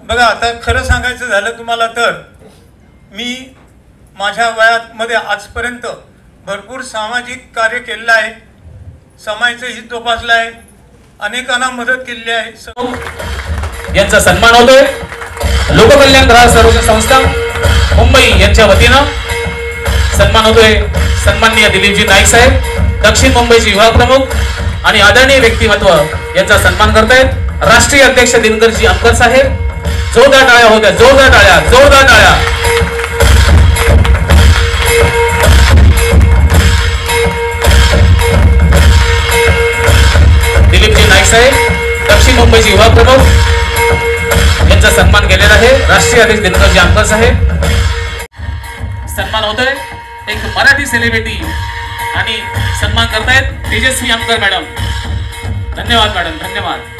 बघा, आता खरं सांगायचं झालं तुम्हाला तर मी माझ्या वयामध्ये आजपर्यंत भरपूर सामाजिक कार्य केलेलं आहे, समाजाचं हित जोपासलं आहे, अनेकांना मदत केलेली आहे। यांचा सन्मान होतोय लोककल्याण ग्राहक संरक्षण संस्था मुंबई यांच्या वतीनं सन्मान होतोय सन्माननीय दिलीपजी नाईक साहेब, दक्षिण मुंबईचे विभाग प्रमुख आणि आदरणीय व्यक्तिमत्व यांचा सन्मान करतायत राष्ट्रीय अध्यक्ष दिनकरजी अंकर साहेब। जोरदार टाळ्या होत्या, जोरदार टाळ्या, जोरदार टाळ्या। दिलीपजी नाईक साहेब, दक्षिण मुंबईचे विभाग प्रमुख यांचा सन्मान केलेला आहे राष्ट्रीय अध्यक्ष दिनकरजी अंकर साहेब। सन्मान होतोय एक मराठी सेलिब्रिटी आणि सन्मान करतायत तेजस्वी अंकर मॅडम। धन्यवाद मॅडम, धन्यवाद।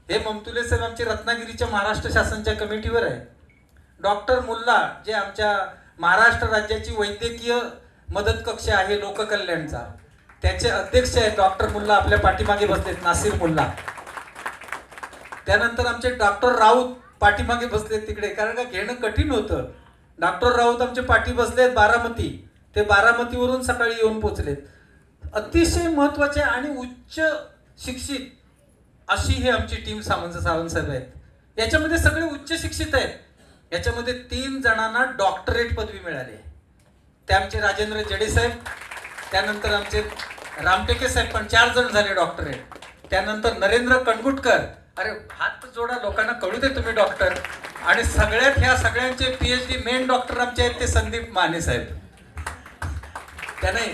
हे ममतुले साहेब आमचे रत्नागिरीच्या महाराष्ट्र शासनाच्या कमिटीवर आहे। डॉक्टर मुल्ला जे आमच्या महाराष्ट्र राज्याची वैद्यकीय मदत कक्ष आहे लोककल्याणचा, त्याचे अध्यक्ष आहेत डॉक्टर मुल्ला, आपल्या पाठीमागे बसलेत नासिर मुल्ला। त्यानंतर आमचे डॉक्टर राऊत पाठीमागे बसलेत तिकडे, कारण का घेणं कठीण होतं। डॉक्टर राऊत आमचे पाठी बसलेत बारामती, ते बारामतीवरून सकाळी येऊन पोचलेत। अतिशय महत्वाचे आणि उच्च शिक्षित अशी ही आमची टीम सावंत साहेब आहेत। याच्यामध्ये सगळे उच्च शिक्षित आहेत। याच्यामध्ये 3 जणांना डॉक्टरेट पदवी मिळाली, ते आमचे राजेंद्र जडे साहेब, त्यानंतर आमचे रामटेके साहेब, पण 4 जण झाले डॉक्टरेट। त्यानंतर नरेंद्र कणगुटकर, अरे हात जोडा, लोकांना कळू दे तुम्ही डॉक्टर। आणि सगळ्यात ह्या सगळ्यांचे PhD मेन डॉक्टर आमचे आहेत ते संदीप माने साहेब। त्याने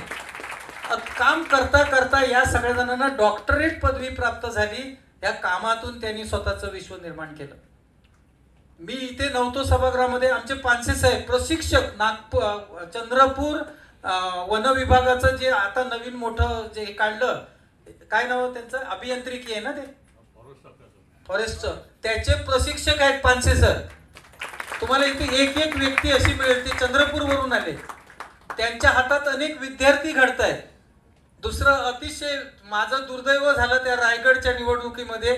काम करता करता या सगळ्या जणांना डॉक्टरेट पदवी प्राप्त झाली। या कामातून त्यांनी स्वतःचं विश्व निर्माण केलं। मी इथे नव्हतो सभागृहामध्ये, आमचे पानसे साहेब प्रशिक्षक चंद्रपूर वन विभागाचं जे आता नवीन मोठं जे काढलं, काय नाव त्यांचं, अभियांत्रिकी आहे ना ते फॉरेस्टचं, त्याचे प्रशिक्षक आहेत पानसे सर। तुम्हाला इथे एक एक व्यक्ती अशी मिळेल ती चंद्रपूर वरून आले, त्यांच्या हातात अनेक विद्यार्थी घडतायत। दुसरं अतिशय माझं दुर्दैव झालं, त्या रायगडच्या निवडणुकीमध्ये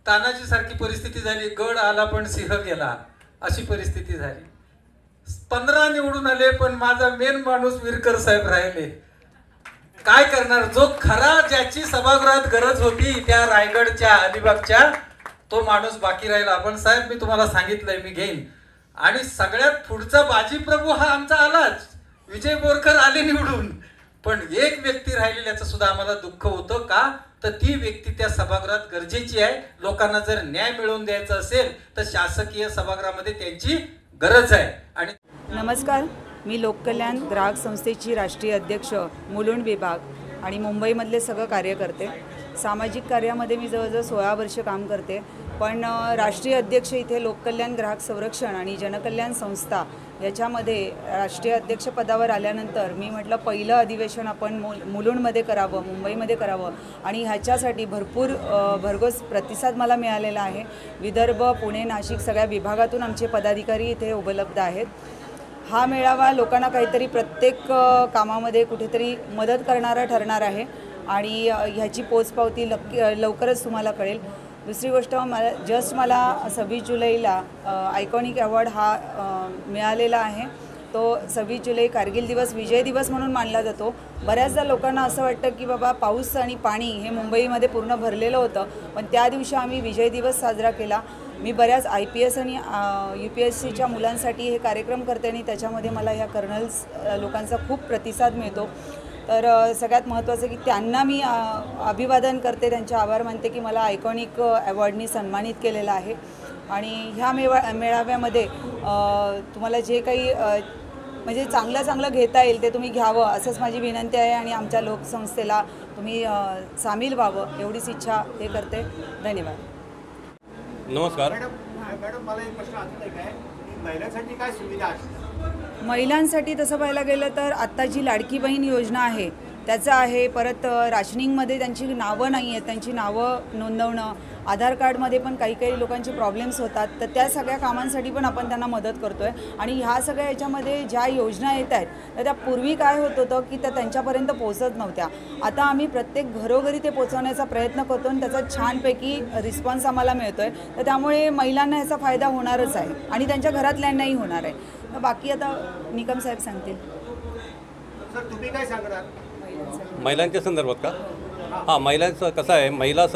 तानाजी सारखी परिस्थिती झाली, गड आला पण सिंह गेला अशी परिस्थिती झाली। 15 निवडून आले, पण माझा मेन माणूस विरकर साहेब राहिले। काय करणार, जो खरा ज्याची सभागृहात गरज होती त्या रायगडच्या अलिबागच्या, तो माणूस बाकी राहिला। पण साहेब मी तुम्हाला सांगितलंय मी घेईन, आणि सगळ्यात पुढचा बाजीप्रभू हा आमचा आलाच, विजय बोरकर आले निवडून, पण एक व्यक्ती राहिलेल्याचं सुद्धा आम्हाला दुःख होतं। का तर ती व्यक्ती त्या सभागृहात गरजेची आहे। लोकांना जर न्याय मिळवून द्यायचा असेल तर शासकीय सभागृहामध्ये त्यांची गरज आहे। आणि नमस्कार, मी लोककल्याण ग्राहक संस्थेची राष्ट्रीय अध्यक्ष मुलुंड विभाग आणि मुंबईमधले सगळं कार्य करते। सामाजिक कार्यामध्ये मी जवळजवळ 16 वर्ष काम करते, पण राष्ट्रीय अध्यक्ष इथे लोककल्याण ग्राहक संरक्षण आणि जनकल्याण संस्था याच्यामध्ये राष्ट्रीय अध्यक्षपदावर आल्यानंतर मी म्हटलं पहिलं अधिवेशन आपण मुलुंडमध्ये करावं, मुंबईमध्ये करावं, आणि ह्याच्यासाठी भरघोस प्रतिसाद मला मिळालेला आहे। विदर्भ, पुणे, नाशिक सगळ्या विभागातून आमचे पदाधिकारी इथे उपलब्ध आहेत। हा मेळावा लोकांना काहीतरी प्रत्येक कामामध्ये कुठेतरी मदत करणारा ठरणार आहे आणि ह्याची पोचपावती लवकरच तुम्हाला कळेल। दुसरी गोष्ट, मला 26 जुलैला आयकॉनिक अवॉर्ड हा मिळालेला आहे। तो 26 जुलै कारगिल दिवस, विजय दिवस म्हणून मानला जातो। बऱ्याचदा लोकांना असं वाटतं की बाबा पाऊस आणि पाणी हे मुंबईमध्ये पूर्ण भरलेलं होतं, पण त्या दिवशी आम्ही विजय दिवस साजरा केला। मी बऱ्याच IPS आणि UPSCच्या मुलांसाठी हे कार्यक्रम करते आणि त्याच्यामध्ये मला ह्या कर्नल्स लोकांचा खूप प्रतिसाद मिळतो। तर सगळ्यात महत्त्वाचं की त्यांना मी अभिवादन करते, त्यांचे आभार मानते की मला आयकॉनिक अवॉर्डनी सन्मानित केलेलं आहे। आणि ह्या मेळाव्यामध्ये तुम्हाला जे काही म्हणजे चांगलं घेता येईल ते तुम्ही घ्यावं असंच माझी विनंती आहे, आणि आमच्या लोकसंस्थेला तुम्ही सामील व्हावं एवढीच इच्छा हे करते। धन्यवाद। नमस्कार मॅडम, मला एक प्रश्न आहे काय, महिलांसाठी काय सुविधा आहे? महिलांसाठी तसं पाहायला गेलं तर आत्ता जी लाडकी बहीण योजना आहे त्याचं आहे, परत राशनिंगमध्ये त्यांची नावं नाही आहेत, त्यांची नावं नोंदवणं, आधार कार्डमध्ये पण काही काही लोकांचे प्रॉब्लेम्स होतात, तर त्या सगळ्या कामांसाठी पण आपण त्यांना मदत करतो आहे. आणि ह्या सगळ्या याच्यामध्ये ज्या योजना येत आहेत तर त्या पूर्वी काय होत होतं की त्या त्यांच्यापर्यंत पोहोचत नव्हत्या. आता आम्ही प्रत्येक घरोघरी ते पोहोचवण्याचा प्रयत्न करतो आणि त्याचा छानपैकी रिस्पॉन्स आम्हाला मिळतो आहे. तर त्यामुळे महिलांना याचा फायदा होणारच आहे आणि त्यांच्या घरातल्यांनाही होणार आहे. तर बाकी आता निकम साहेब सांगतील. सर तुम्ही काय सांगणार? महिलांच्या संदर्भात का? हां, महिलांचं कसं आहे, महिला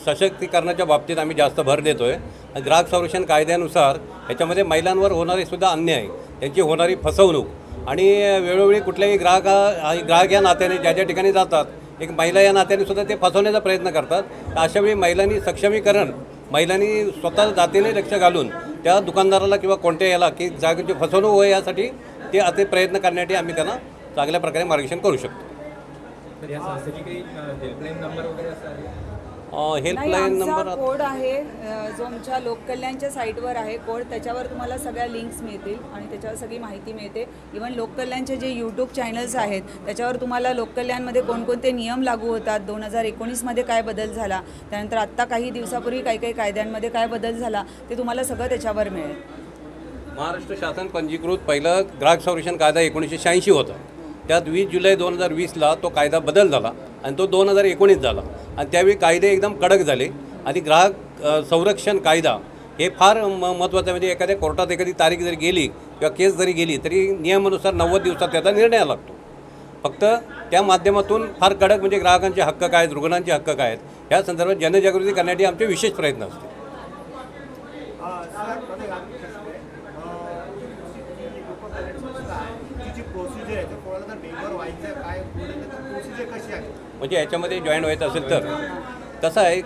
सशक्तीकरणाच्या बाबतीत आम्ही जास्त भर देतो आहे. ग्राहक संरक्षण कायद्यानुसार ह्याच्यामध्ये महिलांवर होणारे सुद्धा अन्याय, त्यांची होणारी फसवणूक आणि वेळोवेळी कुठल्याही ग्राहक या नात्याने ज्या ज्या ठिकाणी जातात, एक महिला या नात्याने सुद्धा ते फसवण्याचा प्रयत्न करतात. तर अशावेळी महिलांनी सक्षमीकरण, महिलांनी स्वतः जातीने लक्ष घालून त्या दुकानदाराला किंवा कोणत्या याला की जागेची फसवणूक होय यासाठी ते असे प्रयत्न करण्यासाठी आम्ही त्यांना चांगल्या प्रकारे मार्गदर्शन करू शकतो. हेल्पलाईन नंबर कोड आहे जो आमच्या लोककल्याणच्या साईटवर आहे कोड, त्याच्यावर तुम्हाला सगळ्या लिंक्स मिळतील आणि त्याच्यावर सगळी माहिती मिळते. इव्हन लोककल्याणचे जे यूट्यूब चॅनल्स आहेत त्याच्यावर तुम्हाला लोककल्याणमध्ये कोणकोणते नियम लागू होतात, 2019मध्ये काय बदल झाला, त्यानंतर आत्ता काही दिवसापूर्वी काही काही कायद्यांमध्ये काय बदल झाला ते तुम्हाला सगळं त्याच्यावर मिळेल. महाराष्ट्र शासन पंजीकृत पहिलं ग्राहक संरक्षण कायदा 1986 होता. त्यात 20 जुलै 2020ला तो कायदा बदल झाला आणि तो 2019 झाला आणि त्यावेळी कायदे एकदम कडक झाले. आणि ग्राहक संरक्षण कायदा हे फार महत्त्वाचं, म्हणजे एखाद्या कोर्टात एखादी तारीख जरी गेली किंवा केस जरी गेली तरी नियमानुसार 90 दिवसात त्याचा निर्णय लागतो. फक्त त्या माध्यमातून फार कडक म्हणजे ग्राहकांचे हक्क काय आहेत, रुग्णांचे हक्क काय आहेत ह्या संदर्भात जनजागृती करण्यासाठी आमचे विशेष प्रयत्न असते. म्हणजे याच्यामध्ये जॉईन व्हायचं असेल तर कसं आहे,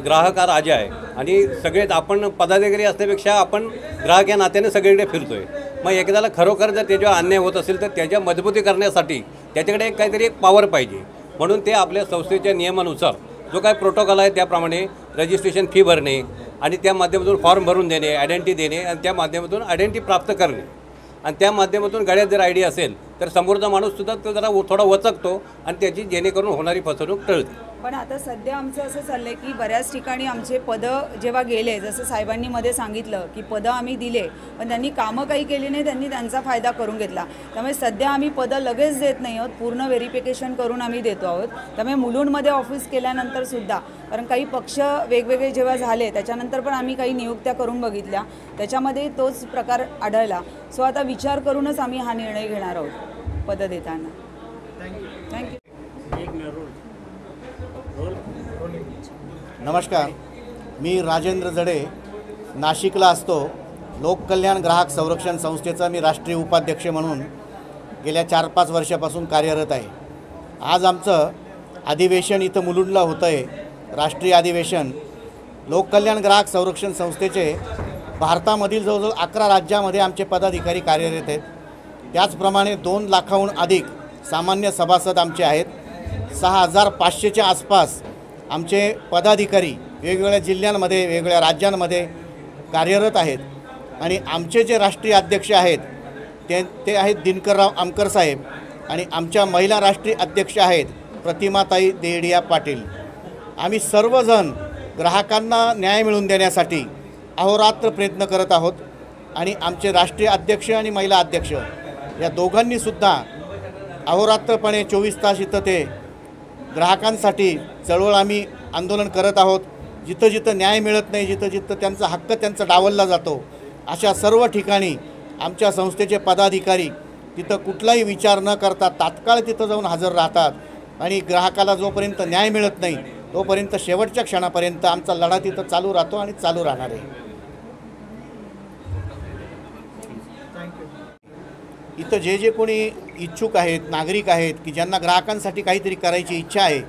ग्राहक हा राजा आहे आणि सगळेच आपण पदाधिकारी असण्यापेक्षा आपण ग्राहक या नात्याने सगळीकडे फिरतो आहे. मग एखाद्याला खरोखर जर त्याच्यावर अन्याय होत असेल तर त्याच्या मजबूती करण्यासाठी त्याच्याकडे काहीतरी एक पॉवर पाहिजे. म्हणून ते आपल्या संस्थेच्या नियमानुसार जो काय प्रोटोकॉल आहे त्याप्रमाणे रजिस्ट्रेशन फी भरणे आणि त्या माध्यमातून फॉर्म भरून देणे, आयडेंटिटी देणे आणि त्या माध्यमातून आयडेंटिटी प्राप्त करणे आणि त्या माध्यमातून गाड्यात जर आयडी असेल तर समोरचा माणूससुद्धा तो जरा थोडा वचकतो आणि त्याची जेणेकरून होणारी फसवणूक टळते. पण आता सध्या आमचं असं चाललं आहे की बऱ्याच ठिकाणी आमचे पदं जेव्हा गेले, जसं साहेबांनी मध्ये सांगितलं की पदं आम्ही दिले पण त्यांनी कामं काही केली नाही, त्यांनी त्यांचा फायदा करून घेतला. त्यामुळे सध्या आम्ही पदं लगेच देत नाही आहोत, पूर्ण व्हेरिफिकेशन करून आम्ही देतो आहोत. त्यामुळे मुलुंडमध्ये ऑफिस केल्यानंतरसुद्धा, कारण काही पक्ष वेगवेगळे जेव्हा झाले त्याच्यानंतर पण आम्ही काही नियुक्त्या करून बघितल्या, त्याच्यामध्ये तोच प्रकार आढळला. सो आता विचार करूनच आम्ही हा निर्णय घेणार आहोत पदं देताना. थँक्यू. नमस्कार, मी राजेंद्र जडे, नाशिकला असतो. लोककल्याण ग्राहक संरक्षण संस्थेचा मी राष्ट्रीय उपाध्यक्ष म्हणून गेल्या 4-5 वर्षापासून कार्यरत आहे. आज आमचं अधिवेशन इथं मुलुंडला होतं आहे, राष्ट्रीय अधिवेशन. लोककल्याण ग्राहक संरक्षण संस्थेचे भारतामधील जवळजवळ 11 राज्यामध्ये आमचे पदाधिकारी कार्यरत आहेत. त्याचप्रमाणे 2 लाखाहून अधिक सामान्य सभासद आमचे आहेत. 6500च्या आसपास आमचे पदाधिकारी वेगवेगळ्या जिल्ह्यांमध्ये, वेगवेगळ्या राज्यांमध्ये कार्यरत आहेत. आणि आमचे जे राष्ट्रीय अध्यक्ष आहेत ते आहेत दिनकरराव आमकर साहेब आणि आमच्या महिला राष्ट्रीय अध्यक्ष आहेत प्रतिमाताई देडिया पाटील. आम्ही सर्वजण ग्राहकांना न्याय मिळवून देण्यासाठी अहोरात्र प्रयत्न करत आहोत. आणि आमचे राष्ट्रीय अध्यक्ष आणि महिला अध्यक्ष या दोघांनीसुद्धा अहोरात्रपणे 24 तास इथं ते ग्राहकांसाठी चळवळ आम्ही आंदोलन करत आहोत. जिथं जिथं न्याय मिळत नाही, जिथं जिथं त्यांचा हक्क त्यांचा डावलला जातो, अशा सर्व ठिकाणी आमच्या संस्थेचे पदाधिकारी तिथं कुठलाही विचार न करता तात्काळ तिथं जाऊन हजर राहतात आणि ग्राहकाला जोपर्यंत न्याय मिळत नाही तोपर्यंत शेवटच्या क्षणापर्यंत आमचा लढा तिथं चालू राहतो आणि चालू राहणार आहे. इथं जे कोणी इच्छुक आहेत, नागरिक आहेत की ज्यांना ग्राहकांसाठी काहीतरी करायची इच्छा आहे,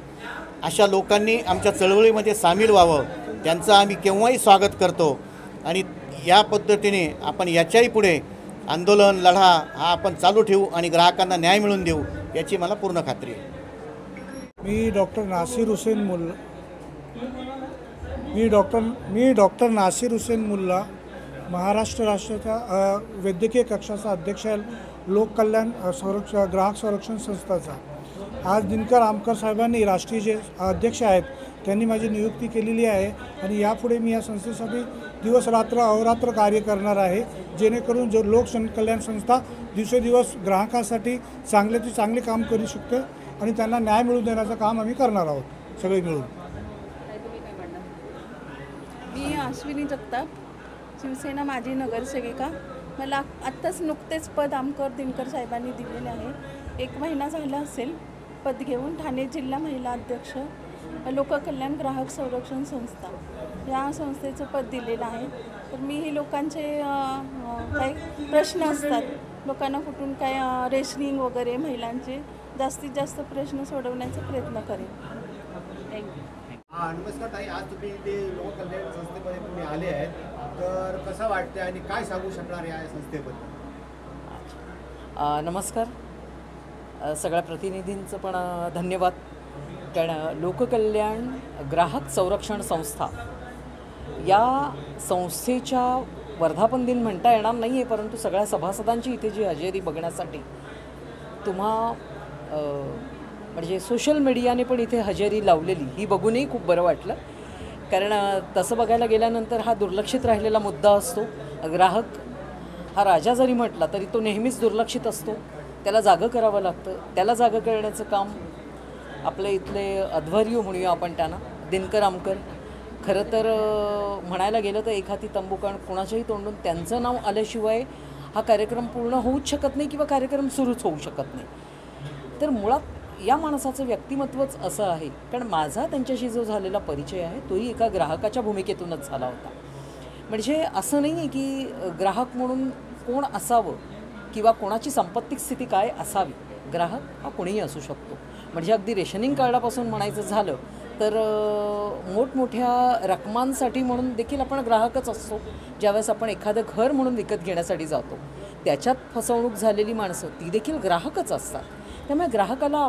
अशा लोकांनी आमच्या चळवळीमध्ये सामील व्हावं. त्यांचं आम्ही केव्हाही स्वागत करतो आणि या पद्धतीने आपण याच्याही पुढे आंदोलन, लढा हा आपण चालू ठेवू आणि ग्राहकांना न्याय मिळवून देऊ याची मला पूर्ण खात्री आहे. मी डॉक्टर नासिर हुसेन मुल्ला, महाराष्ट्र राष्ट्राचा वैद्यकीय कक्षाचा अध्यक्ष आहे लोककल्याण ग्राहक संरक्षण संस्थाचा. आज दिनकर आमकर साहेबांनी राष्ट्रीय जे अध्यक्ष आहेत त्यांनी माझी नियुक्ती केलेली आहे आणि यापुढे मी या संस्थेसाठी दिवस रात्र अहोरात्र कार्य करणार आहे, जेणेकरून जो लोककल्याण संस्था दिवसेदिवस ग्राहकांसाठी चांगले ते चांगले काम करू शकते आणि त्यांना न्याय मिळवून देण्याचं काम आम्ही करणार आहोत सगळे मिळून. मी अश्विनी जगताप, शिवसेना माजी नगरसेविका. मला आत्ताच नुकतेच पद आमकर दिनकर साहेबांनी दिलेले आहे. 1 महिना झाला असेल पद घेऊन. ठाणे जिल्हा महिला अध्यक्ष, लोककल्याण ग्राहक संरक्षण संस्था या संस्थेचं पद दिलेलं आहे. तर मीही लोकांचे काही प्रश्न असतात, लोकांना कुठून काय रेशनिंग वगैरे महिलांचे जास्तीत जास्त प्रश्न सोडवण्याचा प्रयत्न करेन. थँक्यू. नमस्कार ताई, आज तुम्ही ते लोककल्याण संस्थेमध्ये तुम्ही आले आहेत, तर कसं वाटते आणि काय सांगू शकणार या संस्थेबद्दल? नमस्कार. सगळ्या प्रतिनिधींचं पण धन्यवाद. कारण लोककल्याण ग्राहक संरक्षण संस्था या संस्थेच्या वर्धापन दिन म्हणता येणार नाही आहे, परंतु सगळ्या सभासदांची इथे जी हजेरी बघण्यासाठी म्हणजे सोशल मीडियाने पण इथे हजेरी लावलेली ही बघूनही खूप बरं वाटलं. कारण तसं बघायला गेल्यानंतर हा दुर्लक्षित राहिलेला मुद्दा असतो. ग्राहक हा राजा जरी म्हटला तरी तो नेहमीच दुर्लक्षित असतो. त्याला जागं करावं लागतं. त्याला जागं करण्याचं काम आपले इथले अध्वर्यू म्हणूया आपण त्यांना, दिनकर आमकर. खरं तर म्हणायला गेलं तर एक हाती तंबू, कारण कोणाच्याही तोंडून त्यांचं नाव आल्याशिवाय हा कार्यक्रम पूर्ण होऊच शकत नाही किंवा कार्यक्रम सुरूच होऊ शकत नाही. तर मुळात या माणसाचं व्यक्तिमत्वच असं आहे. कारण माझा त्यांच्याशी जो झालेला परिचय आहे तोही एका ग्राहकाच्या भूमिकेतूनच झाला होता. म्हणजे असं नाही आहे की ग्राहक म्हणून कोण असावं किंवा कोणाची संपत्तिक स्थिती काय असावी. ग्राहक हा कोणीही असू शकतो. म्हणजे अगदी रेशनिंग कार्डापासून म्हणायचं झालं तर मोठमोठ्या रकमांसाठी म्हणून देखील आपण ग्राहकच असतो. ज्यावेळेस आपण एखादं घर म्हणून विकत घेण्यासाठी जातो त्याच्यात फसवणूक झालेली माणसं ती देखील ग्राहकच असतात. त्यामुळे ग्राहकाला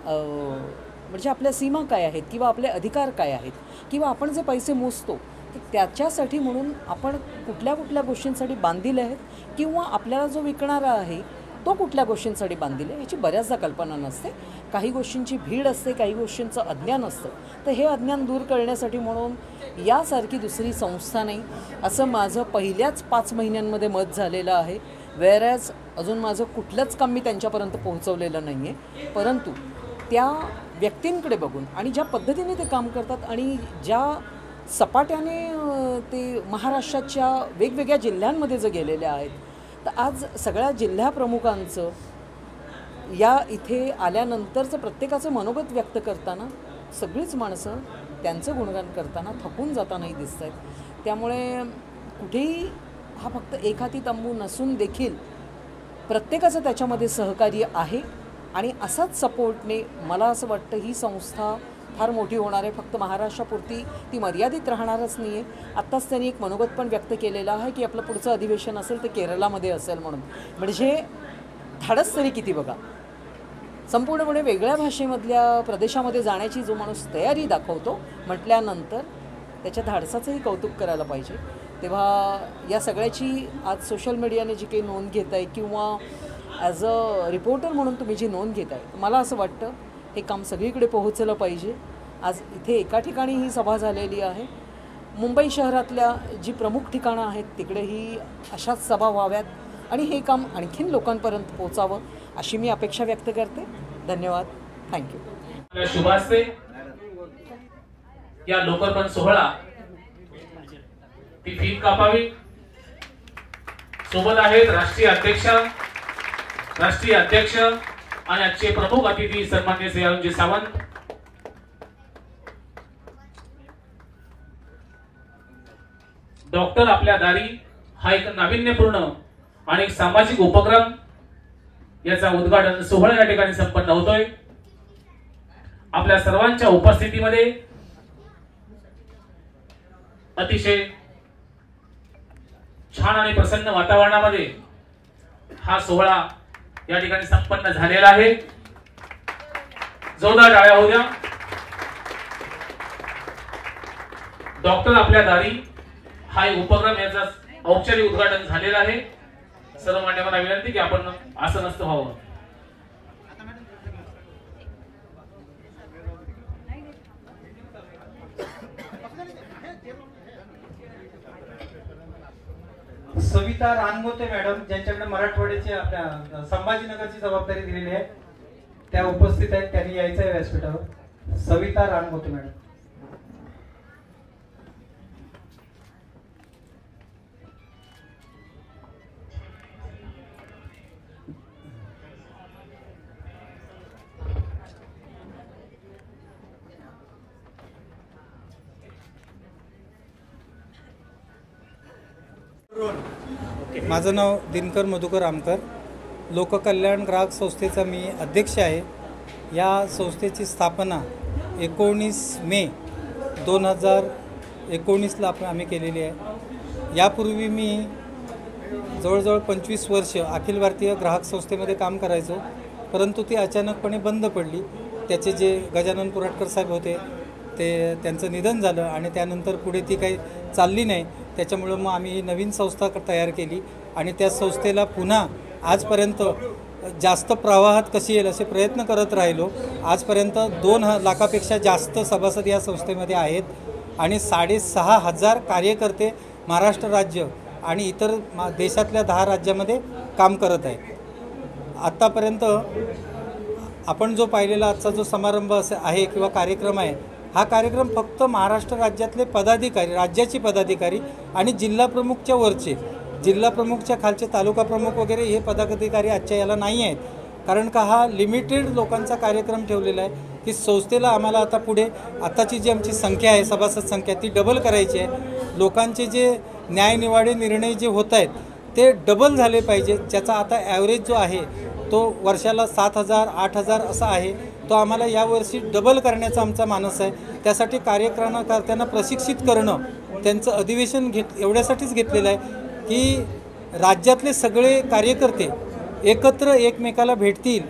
म्हणजे आपल्या सीमा काय आहेत किंवा आपले अधिकार काय आहेत किंवा आपण जे पैसे मोजतो तर त्याच्यासाठी म्हणून आपण कुठल्या कुठल्या गोष्टींसाठी बांधील आहेत किंवा आपल्याला जो विकणारा आहे तो कुठल्या गोष्टींसाठी बांधील आहे याची बऱ्याचदा कल्पना नसते. काही गोष्टींची भीड असते, काही गोष्टींचं अज्ञान असतं. तर हे अज्ञान दूर करण्यासाठी म्हणून यासारखी दुसरी संस्था नाही असं माझं पहिल्याच 5 महिन्यांमध्ये मत झालेलं आहे. वेअरॅज अजून माझं कुठलंच काम मी त्यांच्यापर्यंत पोहोचवलेलं नाही आहे, परंतु त्या व्यक्तींकडे बघून आणि ज्या पद्धतीने ते काम करतात आणि ज्या सपाट्याने ते महाराष्ट्राच्या वेगवेगळ्या जिल्ह्यांमध्ये जे गेलेले आहेत, तर आज सगळ्या जिल्हाप्रमुखांचं या इथे आल्यानंतरचं प्रत्येकाचं मनोगत व्यक्त करताना सगळीच माणसं त्यांचं गुणगान करताना थकून जातानाही दिसत आहेत. त्यामुळे कुठेही हा फक्त एक हाती तंबू नसून देखील प्रत्येकाचं त्याच्यामध्ये सहकार्य आहे आणि असाच सपोर्टने मला असं वाटतं ही संस्था फार मोठी होणार आहे. फक्त महाराष्ट्रापुरती ती मर्यादित राहणारच नाही आहे. आत्ताच त्यांनी एक मनोगत पण व्यक्त केलेलं आहे की आपलं पुढचं अधिवेशन असेल ते केरळामध्ये असेल म्हणून. म्हणजे धाडस तरी किती बघा. संपूर्णपणे वेगळ्या भाषेमधल्या प्रदेशामध्ये जाण्याची जो माणूस तयारी दाखवतो म्हटल्यानंतर त्याच्या धाडसाचंही कौतुक करायला पाहिजे. तेव्हा या सगळ्याची आज सोशल मीडियाने जी काही नोंद घेत आहे किंवा ॲज अ रिपोर्टर म्हणून तुम्ही जी नोंद घेत आहे, मला असं वाटतं हे काम सगळीकडे पोहोचलं पाहिजे. आज इथे एका ठिकाणी ही सभा झालेली आहे. मुंबई शहरातल्या जी प्रमुख ठिकाणं आहेत तिकडेही अशाच सभा व्हाव्यात आणि हे काम आणखीन लोकांपर्यंत पोहोचावं अशी मी अपेक्षा व्यक्त करते. धन्यवाद. थँक्यू. शुभास्ते या लोकार्पण सोहळा ती फीत कापावी. सोबत आहेत राष्ट्रीय अध्यक्ष आणि आजचे प्रमुख अतिथी सन्माननीय श्री अरुणजी सावंत. डॉक्टर आपल्या दारी हा एक नाविन्यपूर्ण आणि एक सामाजिक उपक्रम याचा उद्घाटन सोहळा या ठिकाणी संपन्न होतोय. आपल्या सर्वांच्या उपस्थितीमध्ये अतिशय छान आणि प्रसन्न वातावरणामध्ये हा सोहळा या ठिकाणी संपन्न झालेला आहे. जोरदार टाळ्या होऊ द्या. डॉक्टर आपल्या दारी हा एक उपक्रम याचा औपचारिक उद्घाटन झालेला आहे. सर्व मान्यवरांना विनंती की आपण आसनस्थ व्हावं. सविता रानगोते मॅडम, ज्यांच्याकडे मराठवाड्याची आपल्या संभाजीनगरची जबाबदारी दिलेली आहे, त्या उपस्थित आहेत. त्यांनी यायचं आहे व्यासपीठावर. सविता रानगोते मॅडम. माझं नाव दिनकर मधुकर आमकर, लोककल्याण ग्राहक संस्थेचा मी अध्यक्ष आहे. या संस्थेची स्थापना 19 मे 2019ला आम्ही केलेली आहे. यापूर्वी मी जवळजवळ 25 वर्ष अखिल भारतीय ग्राहक संस्थेमध्ये काम करायचो, परंतु ती अचानकपणे बंद पडली. त्याचे जे गजानन पुराटकर साहेब होते त्यांचं निधन झालं आणि त्यानंतर पुढे ती काही चालली नाही. त्याच्यामुळं मग आम्ही ही नवीन संस्था तयार केली आणि त्या संस्थेला पुन्हा आजपर्यंत जास्त प्रवाहात कशी येईल असे प्रयत्न करत राहिलो. आजपर्यंत 2 लाखापेक्षा जास्त सभासद या संस्थेमध्ये आहेत आणि 6,500 कार्यकर्ते महाराष्ट्र राज्य आणि इतर देशातल्या 10 राज्यामध्ये काम करत आहेत. आत्तापर्यंत आपण जो पाहिलेला आजचा जो समारंभ आहे किंवा कार्यक्रम आहे, हा कार्यक्रम फक्त महाराष्ट्र राज्यातले पदाधिकारी, राज्याचे पदाधिकारी आणि जिल्हा प्रमुखच्या वरचे, जिल्हा प्रमुखच्या खालचे तालुका प्रमुख वगैरे हे पदाधिकारी आजच्या याला नाही आहेत. कारण का हा लिमिटेड लोकांचा कार्यक्रम ठेवलेला आहे की संस्थेला आम्हाला आता पुढे आताची जी आमची संख्या आहे, सभासद संख्या, ती डबल करायची आहे. लोकांचे जे न्यायनिवाडे निर्णय जे होत आहेत ते डबल झाले पाहिजे. ज्याचा आता ॲव्हरेज जो आहे तो वर्षाला 7,000 8,000 असा आहे. तो आम्हाला यावर्षी डबल करण्याचा आमचा मानस आहे. त्यासाठी कार्यकर्त्यांना प्रशिक्षित करणं, त्यांचं अधिवेशन एवढ्यासाठीच घेतलेलं आहे की राज्यातले सगळे कार्यकर्ते एकत्र एकमेकाला भेटतील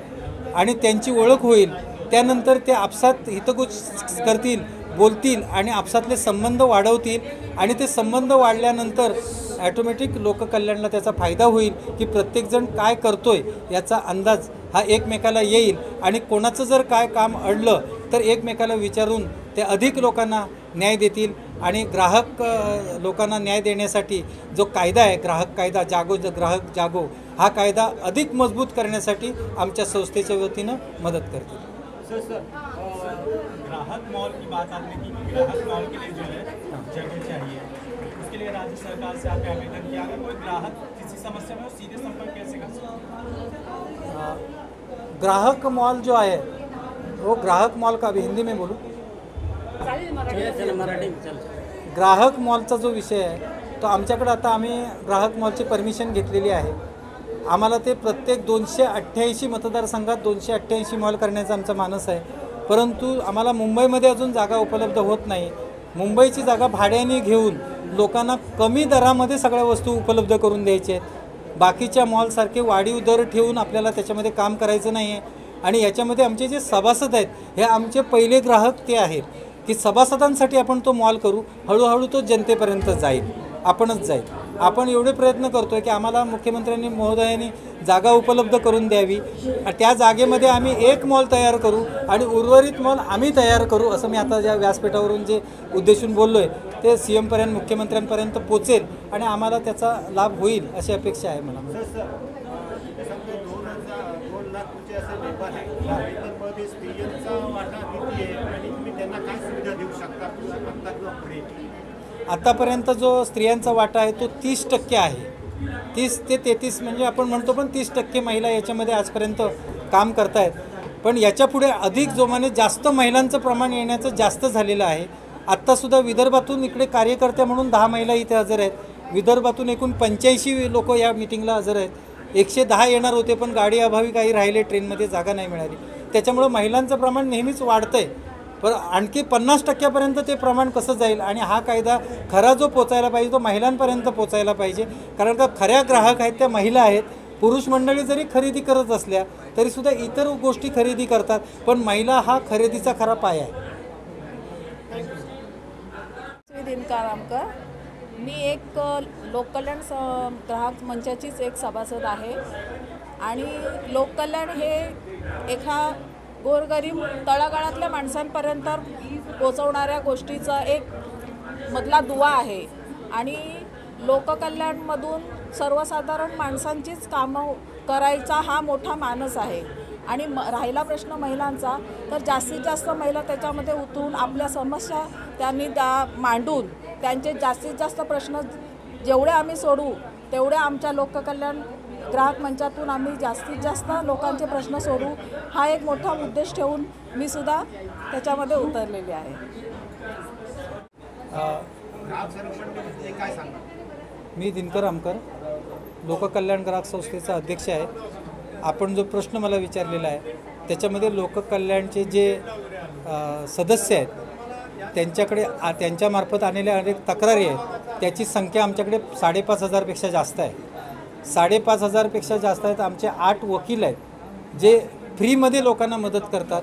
आणि त्यांची ओळख होईल. त्यानंतर ते आपसात हितगुज करतील, बोलतील आणि आपसातले संबंध वाढवतील आणि ते संबंध वाढल्यानंतर ॲटोमॅटिक लोककल्याणला त्याचा फायदा होईल की प्रत्येकजण काय करतोय याचा अंदाज हा एकमेकाला येईल आणि कोणाचं जर काय काम अडलं तर एकमेकाला विचारून ते अधिक लोकांना न्याय देतील. आणि ग्राहक लोकांना न्याय देण्यासाठी जो कायदा आहे, ग्राहक कायदा ग्राहक जागो, हा कायदा अधिक मजबूत करण्यासाठी आमच्या संस्थेच्या वतीनं मदत करतील. सर ग्राहक मॉल की बात आपने की, ग्राहक मॉल के लिए जो है जगह चाहिए, उसके लिए राज्य सरकार से आपने आवेदन किया. अगर कोई ग्राहक किसी समस्या में हो सीधे संपर्क कैसे कर सकते हैं? ग्राहक मॉल जो है वो ग्राहक मॉल का, अभी हिंदी में बोलूँ, ग्राहक मॉलचा जो विषय आहे तो आमच्याकडे आता आम्ही ग्राहक मॉलची परमिशन घेतलेली आहे. आम्हाला ते प्रत्येक 288 मतदारसंघात 288 मॉल करण्याचा आमचा मानस आहे. परंतु आम्हाला मुंबईमध्ये अजून जागा उपलब्ध होत नाही. मुंबईची जागा भाड्याने घेऊन लोकांना कमी दरामध्ये सगळ्या वस्तू उपलब्ध करून द्यायच्या आहेत. बाकीच्या मॉलसारखे वाढीव दर ठेवून आपल्याला त्याच्यामध्ये काम करायचं नाही आहे. आणि याच्यामध्ये आमचे जे सभासद आहेत हे आमचे पहिले ग्राहक ते आहेत की सभासदांसाठी आपण तो मॉल करू. हळूहळू तो जनतेपर्यंत जाईल, आपणच जाईल. आपण एवढे प्रयत्न करतोय की आम्हाला मुख्यमंत्र्यांनी महोदयांनी जागा उपलब्ध करून द्यावी. त्या जागेमध्ये आम्ही एक मॉल तयार करू आणि उर्वरित मॉल आम्ही तयार करू. असं मी आता ज्या व्यासपीठावरून जे उद्देशून बोललो आहे ते CM पर्यंत, मुख्यमंत्र्यांपर्यंत पोचेल आणि आम्हाला त्याचा लाभ होईल अशी अपेक्षा आहे मला. आतापर्यंत जो स्त्रियांचा वाटा आहे तो 30% आहे. 30 ते 33 म्हणजे आपण म्हणतो, पण 30% महिला याच्यामध्ये आजपर्यंत काम करतायत. पण याच्यापुढे अधिक जोमाने जास्त महिलांचं प्रमाण येण्याचं जास्त झालेलं आहे. आत्तासुद्धा विदर्भातून इकडे कार्यकर्त्या म्हणून 10 महिला इथे हजर आहेत. विदर्भातून एकूण 85 लोक या मिटिंगला हजर आहेत. 110 येणार होते पण गाडी अभावी काही राहिले, ट्रेनमध्ये जागा नाही मिळाली. त्याच्यामुळं महिलांचं प्रमाण नेहमीच वाढतं आहे. पण आणखी 50% ते प्रमाण कसं जाईल आणि हा कायदा खरा जो पोचायला पाहिजे तो महिलांपर्यंत पोचायला पाहिजे. कारण का खऱ्या ग्राहक आहेत त्या महिला आहेत. पुरुष मंडळी जरी खरेदी करत असल्या तरीसुद्धा इतर गोष्टी खरेदी करतात, पण महिला हा खरेदीचा खरा पाया आहे. मी एक लोककल्याण ग्राहक मंचाचीच एक सभासद आहे आणि लोककल्याण हे एका गोरगरीब तळागाळातल्या माणसांपर्यंत पोचवणाऱ्या गोष्टीचा एक मधला दुवा आहे. आणि लोककल्याणमधून सर्वसाधारण माणसांचीच कामं करायचा हा मोठा मानस आहे. आणि राहिला प्रश्न महिलांचा, तर जास्तीत जास्त महिला त्याच्यामध्ये उतरून आपल्या समस्या त्यांनी मांडून त्यांचे जास्तीत जास्त प्रश्न जेवढे आम्ही सोडवू तेवढे आमच्या लोककल्याण ग्राहक मंचातून आम्ही जास्तीत जास्त लोकांचे प्रश्न सोडवू हा एक मोठा उद्देश ठेवून मी सुद्धा त्याच्यामध्ये उतरलेली आहे. ग्राहक संरक्षण काय सांगा? मी दिनकर आमकर, लोककल्याण ग्राहक संस्थेचा अध्यक्ष आहे. आपण जो प्रश्न मला विचारलेला आहे त्याच्यामध्ये लोककल्याणचे जे सदस्य आहेत त्यांच्याकडे त्यांच्यामार्फत आलेल्या अनेक तक्रारी आहेत. त्याची संख्या आमच्याकडे 5,500पेक्षा जास्त आहे. 5,500पेक्षा जास्त आहेत. आमचे 8 वकील आहेत जे फ्रीमध्ये लोकांना मदत करतात.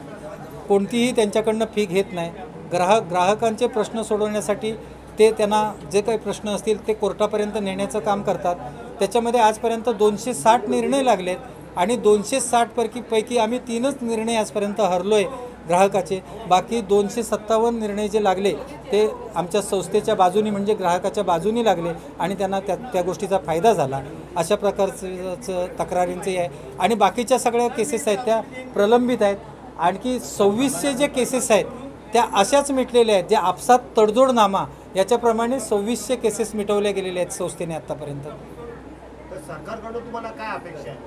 कोणतीही त्यांच्याकडनं फी घेत नाही. ग्राहकांचे प्रश्न सोडवण्यासाठी ते त्यांना जे काही प्रश्न असतील ते कोर्टापर्यंत नेण्याचं काम करतात. त्याच्यामध्ये आजपर्यंत 260 निर्णय लागलेत आणि 260 पैकी आम्ही 3च निर्णय आजपर्यंत हरलो आहे ग्राहकाचे. बाकी 257 निर्णय जे लागले ते आमच्या संस्थेच्या बाजूनी म्हणजे ग्राहकाच्या बाजूनी लागले आणि त्यांना त्या गोष्टीचा फायदा झाला. अशा प्रकारचं तक्रारींचे आहे. आणि बाकीच्या सगळ्या केसेस आहेत त्या प्रलंबित आहेत. आणखी 2600 जे केसेस आहेत त्या अशाच मिटलेल्या आहेत. जे आपसात तडजोडनामा याच्याप्रमाणे 2600 केसेस मिटवल्या गेलेल्या आहेत संस्थेने आत्तापर्यंत. सरकारकडून तुम्हाला काय अपेक्षा आहे?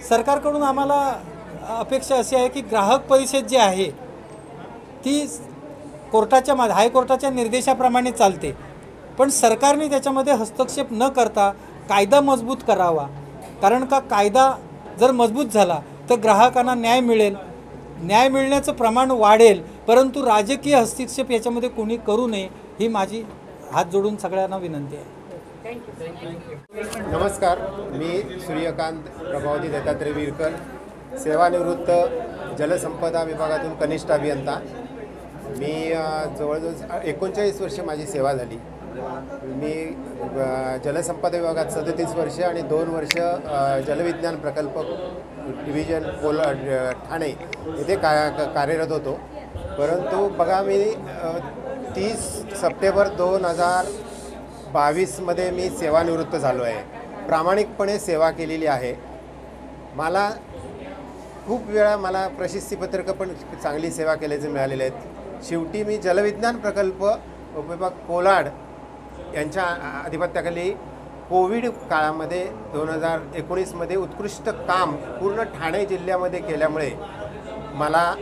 सरकारकडून आम्हाला अपेक्षा अशी आहे की ग्राहक परिषद जी आहे ती हायकोर्टाच्या निर्देशाप्रमाणे चालते, पण सरकारने त्याच्यामध्ये हस्तक्षेप न करता कायदा मजबूत करावा. कारण का कायदा जर मजबूत झाला तर ग्राहकांना न्याय मिळेल, न्याय मिळण्याचं प्रमाण वाढेल. परंतु राजकीय हस्तक्षेप याच्यामध्ये कोणी करू नये ही माझी हात जोडून सगळ्यांना विनंती आहे. नमस्कार, मी सूर्यकांत प्रभावती दत्तात्रय विरकर, सेवानिवृत्त जलसंपदा विभागातून कनिष्ठ अभियंता. मी जवळजवळ 39 वर्ष माझी सेवा झाली. मी जलसंपदा विभागात 37 वर्ष आणि 2 वर्ष जलविज्ञान प्रकल्प डिव्हिजन ठाणे येथे कार्यरत होतो. परंतु बघा, मी 30 सप्टेंबर 2022मध्ये मी सेवानिवृत्त झालो आहे. प्रामाणिकपणे सेवा केलेली आहे. मला खूप वेळा मला प्रशस्तीपत्रकं पण चांगली सेवा केल्याचे मिळालेले आहेत. शेवटी मी जलविज्ञान प्रकल्प विभाग कोलाड यांच्या आधिपत्याखाली कोविड काळामध्ये 2019मध्ये उत्कृष्ट काम पूर्ण ठाणे जिल्ह्यामध्ये केल्यामुळे मला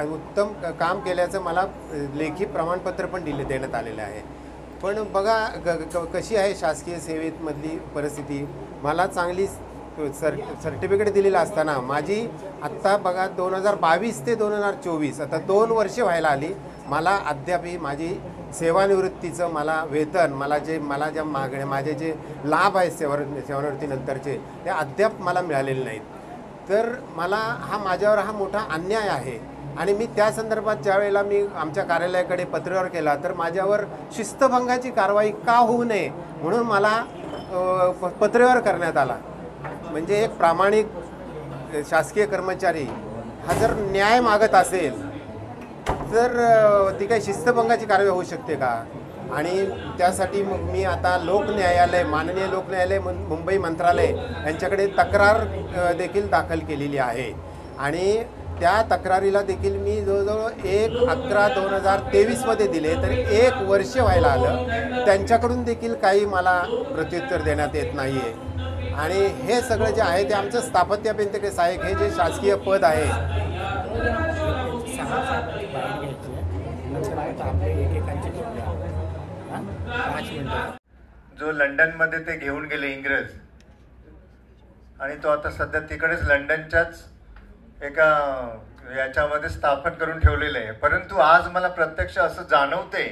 उत्तम काम केल्याचं मला लेखी प्रमाणपत्र पण देण्यात आलेलं आहे. पण बघा कशी आहे शासकीय सेवेमधली परिस्थिती. मला चांगली सर्टिफिकेट दिलेलं असताना माझी आत्ता बघा 2022 ते 2024 आता 2 वर्षे व्हायला आली. मला अद्यापही माझी सेवानिवृत्तीचं मला वेतन मला ज्या मागण्या माझे जे लाभ आहेत सेवानिवृत्तीनंतरचे ते अद्याप मला मिळालेले नाहीत. तर मला माझ्यावर हा मोठा अन्याय आहे. आणि मी त्या संदर्भात ज्यावेळेला मी आमच्या कार्यालयाकडे पत्रव्यवहार केला तर माझ्यावर शिस्तभंगाची कारवाई का होऊ नये म्हणून मला पत्रव्यवहार करण्यात आला. म्हणजे एक प्रामाणिक शासकीय कर्मचारी हा जर न्याय मागत असेल तर ती काही शिस्तभंगाची कारवाई होऊ शकते का? आणि त्यासाठी मग मी आता लोकन्यायालय माननीय लोकन्यायालय मुंबई मंत्रालय यांच्याकडे तक्रार देखील दाखल केलेली आहे. आणि त्या तक्रारीला देखील मी जवळजवळ 1/11/2023मध्ये दिले तर 1 वर्ष व्हायला आलं. त्यांच्याकडून देखील काही मला प्रत्युत्तर देण्यात येत नाही आहे. आणि हे सगळं जे आहे ते आमचं स्थापत्य अभियंते सहाय्यक हे जे शासकीय पद आहे जो लंडनमध्ये ते घेऊन गेले इंग्रज आणि तो आता सध्या तिकडेच लंडनच्याच एका याच्यामध्ये स्थापन करून ठेवलेलं आहे. परंतु आज मला प्रत्यक्ष असं जाणवते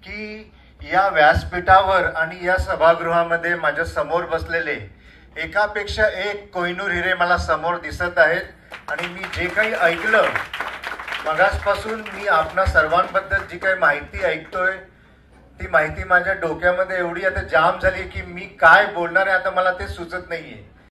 की या व्यासपीठावर आणि या सभागृहामध्ये माझ्या समोर बसलेले एकापेक्षा एक कोहिनूर हिरे मला समोर दिसत आहेत. आणि मी जे काही ऐकलं मगासपासून मी आपणा सर्वांबद्दल जी काही माहिती ऐकतोय ती माहिती माझ्या डोक्यामध्ये एवढी आता जाम झाली की मी काय बोलणार आहे आता मला ते सुचत नाहीये.